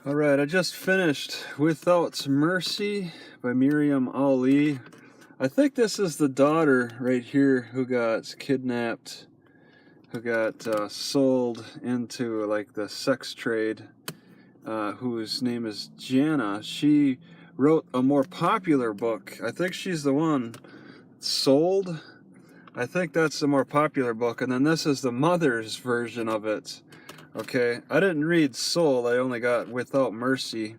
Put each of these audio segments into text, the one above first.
All right, I just finished Without Mercy by Miriam Ali. I think this is the daughter right here who got kidnapped, who got sold into like the sex trade, whose name is Jana. She wrote a more popular book. I think she's the one sold. I think that's the more popular book, and then this is the mother's version of it. Okay, I didn't read Soul, I only got Without Mercy.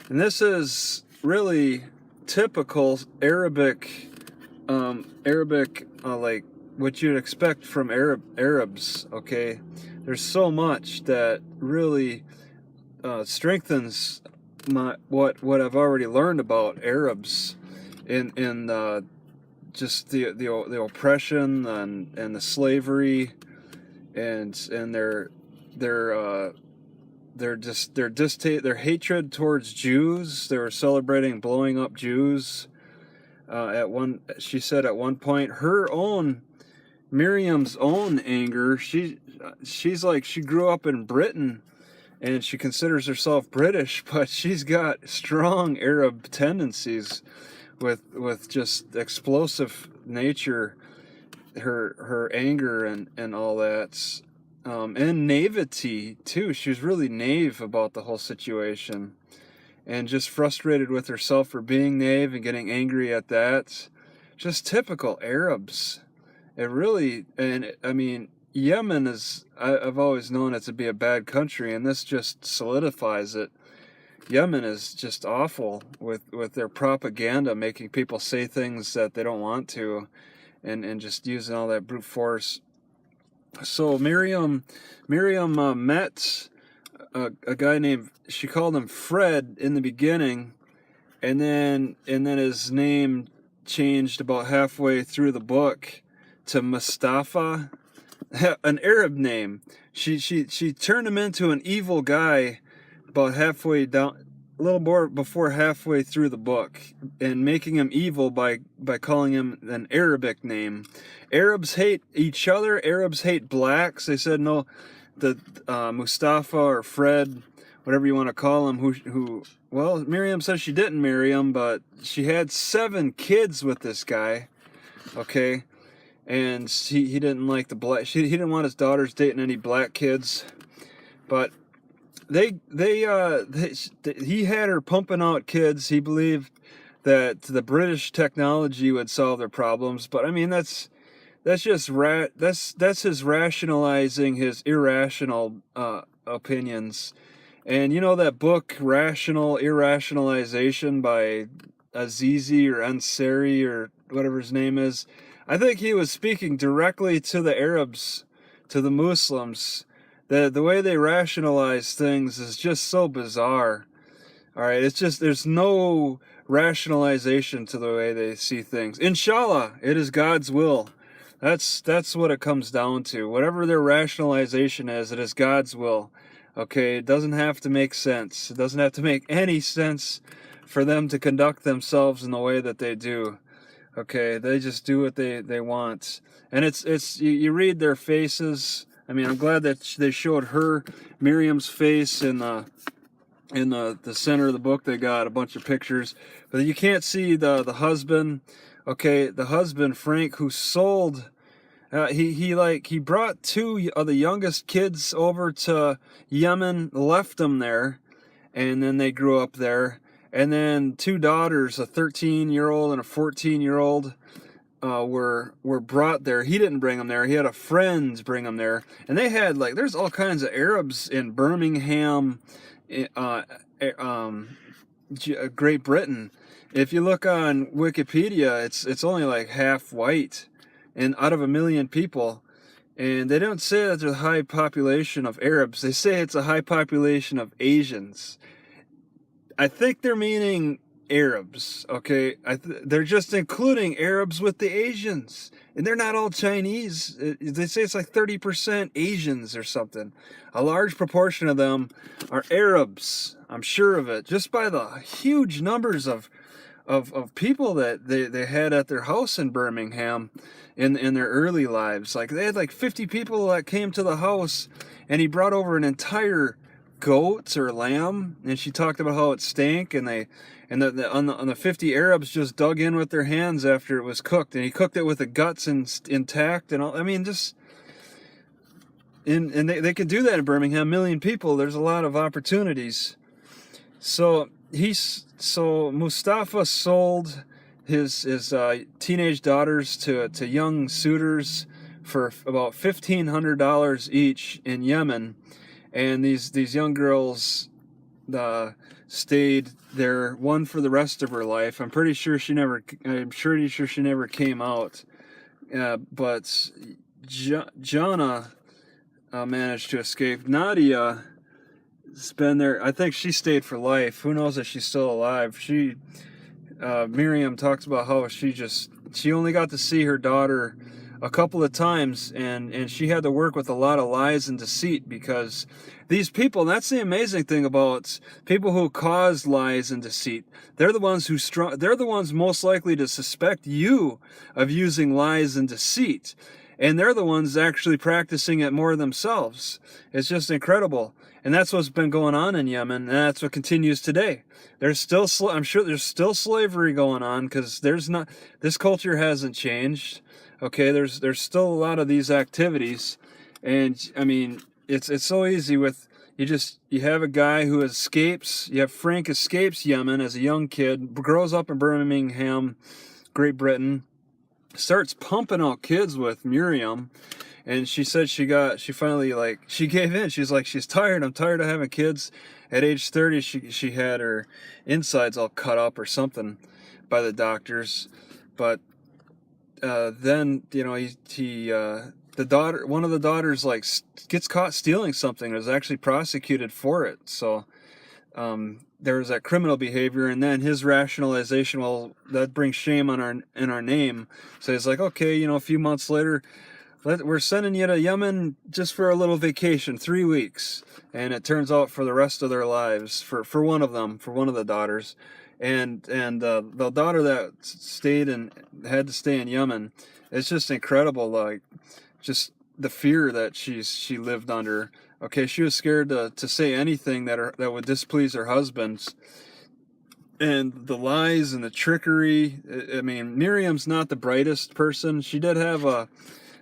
And this is really typical Arabic, like what you'd expect from Arabs, okay? There's so much that really strengthens what I've already learned about Arabs in just the oppression and the slavery and their hatred towards Jews. They were celebrating blowing up Jews. She said at one point, Miriam's own anger. She's like, she grew up in Britain, and she considers herself British, but she's got strong Arab tendencies, with just explosive nature, her anger and all that. And naivety too. She was really naive about the whole situation, and just frustrated with herself for being naive and getting angry at that. Just typical Arabs. It really, and I mean, Yemen I've always known it to be a bad country, and this just solidifies it. Yemen is just awful with their propaganda, making people say things that they don't want to, and just using all that brute force. So Miriam met a guy named, she called him Fred in the beginning, and then his name changed about halfway through the book to Mustafa, an Arab name. She turned him into an evil guy about halfway down, a little more before halfway through the book, and making him evil by calling him an Arabic name. Arabs hate each other. Arabs hate blacks. They said no, the Mustafa or Fred, whatever you want to call him, who well, Miriam says she didn't marry him, but she had 7 kids with this guy. Okay, and he didn't like the black. He didn't want his daughters dating any black kids, but he had her pumping out kids. He believed that the British technology would solve their problems, but I mean that's just that's his rationalizing his irrational opinions. And you know that book Rational Irrationalization by Azizi or Ansari or whatever his name is? I think he was speaking directly to the Arabs, to the Muslims. The way they rationalize things is just so bizarre. All right, it's just, there's no rationalization to the way they see things. Inshallah, it is God's will. That's what it comes down to. Whatever their rationalization is, it is God's will. Okay, it doesn't have to make sense. It doesn't have to make any sense for them to conduct themselves in the way that they do. Okay, they just do what they want. And it's you read their faces. I mean, I'm glad that they showed Miriam's face in the center of the book. They got a bunch of pictures, but you can't see the husband. Okay, the husband, Frank, who sold. He brought 2 of the youngest kids over to Yemen, left them there, and then they grew up there. And then 2 daughters, a 13-year-old and a 14-year-old, were brought there. He didn't bring them there. He had a friend bring them there. And they had, like, there's all kinds of Arabs in Birmingham, Great Britain. If you look on Wikipedia, it's only like half white, and out of 1 million people. And they don't say that there's a high population of Arabs. They say it's a high population of Asians. I think they're meaning Arabs, okay? They're just including Arabs with the Asians. And they're not all Chinese. They say it's like 30% Asians or something. A large proportion of them are Arabs. I'm sure of it. Just by the huge numbers of people that they had at their house in Birmingham in their early lives. Like, they had like 50 people that came to the house, and he brought over an entire goat or lamb, and she talked about how it stank, and on the 50 Arabs just dug in with their hands after it was cooked, and he cooked it with the guts intact and all. I mean, just and they can do that in Birmingham. 1 million people. There's a lot of opportunities. So Mustafa sold his teenage daughters to young suitors for about $1,500 each in Yemen, and these young girls stayed there, one for the rest of her life. I'm pretty sure she never came out, but Jana managed to escape. Nadia has been there. I think she stayed for life. Who knows if she's still alive? Miriam talks about how she only got to see her daughter a couple of times, and she had to work with a lot of lies and deceit, because these people, and that's the amazing thing about people who cause lies and deceit, they're the ones most likely to suspect you of using lies and deceit, and they're the ones actually practicing it more themselves. It's just incredible. And that's what's been going on in Yemen, and that's what continues today. I'm sure there's still slavery going on, because this culture hasn't changed. Okay, there's still a lot of these activities, and I mean, it's so easy with you have a guy who escapes. You have Frank escapes Yemen as a young kid, grows up in Birmingham, Great Britain, starts pumping out kids with Miriam. And she said she finally she gave in. She's like, she's tired. I'm tired of having kids. At age 30, she had her insides all cut up or something by the doctors. But then, one of the daughters gets caught stealing something. Was actually prosecuted for it. So there was that criminal behavior, and then his rationalization, well, that brings shame on our name. So he's like, okay, a few months later, we're sending you to Yemen just for a little vacation, 3 weeks. And it turns out for the rest of their lives, for one of the daughters. And the daughter that stayed and had to stay in Yemen, it's just incredible, just the fear that she lived under. Okay, she was scared to say anything that would displease her husband. And the lies and the trickery. I mean, Miriam's not the brightest person. She did have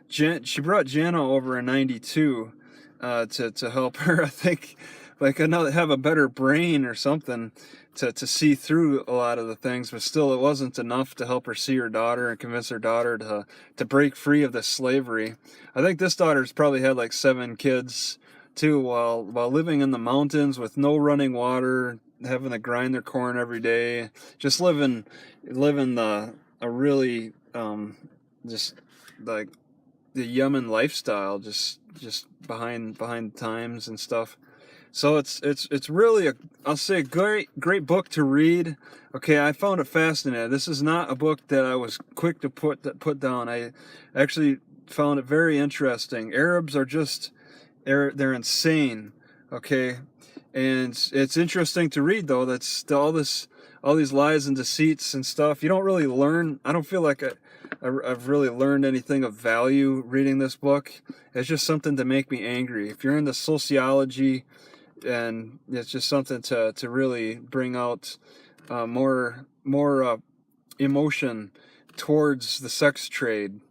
she brought Jana over in '92 to help her, I think, have a better brain or something to see through a lot of the things, but still it wasn't enough to help her see her daughter and convince her daughter to break free of this slavery. I think this daughter's probably had 7 kids too, while living in the mountains with no running water, having to grind their corn every day, just living a really just like the Yemen lifestyle, just behind times and stuff. So it's really I'll say a great book to read. Okay, I found it fascinating. This is not a book that I was quick to put down. I actually found it very interesting. Arabs are they're insane. Okay, and it's interesting to read, though. That's all these lies and deceits and stuff. You don't really learn. I don't feel like I've really learned anything of value reading this book. It's just something to make me angry. If you're into sociology, and it's just something to really bring out more emotion towards the sex trade.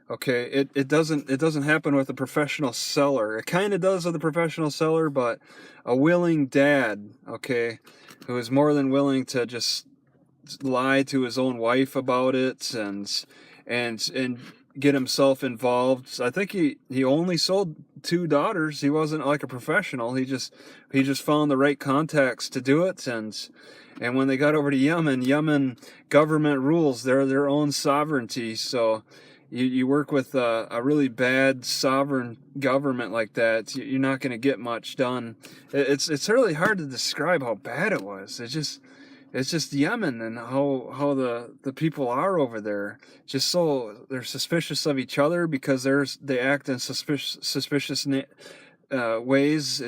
Okay, it doesn't happen with a professional seller. It kind of does with a professional seller, but a willing dad, okay, who is more than willing to just lie to his own wife about it and get himself involved. I think he only sold 2 daughters. He wasn't like a professional. He just found the right contacts to do it, and when they got over to Yemen government rules their own sovereignty. So you work with a really bad sovereign government like that, you're not going to get much done. It's really hard to describe how bad it was. It's just Yemen and how the people are over there. Just so they're suspicious of each other because they act in suspicious ways.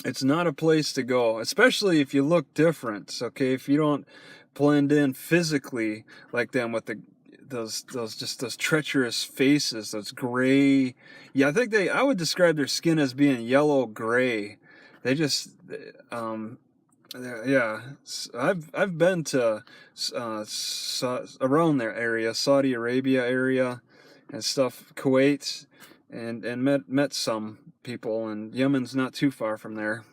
It's not a place to go, especially if you look different. Okay, if you don't blend in physically like them with those treacherous faces, those gray. Yeah, I would describe their skin as being yellow gray. They just yeah. I've been to around their area, Saudi Arabia area and stuff, Kuwait, and met some people, and Yemen's not too far from there.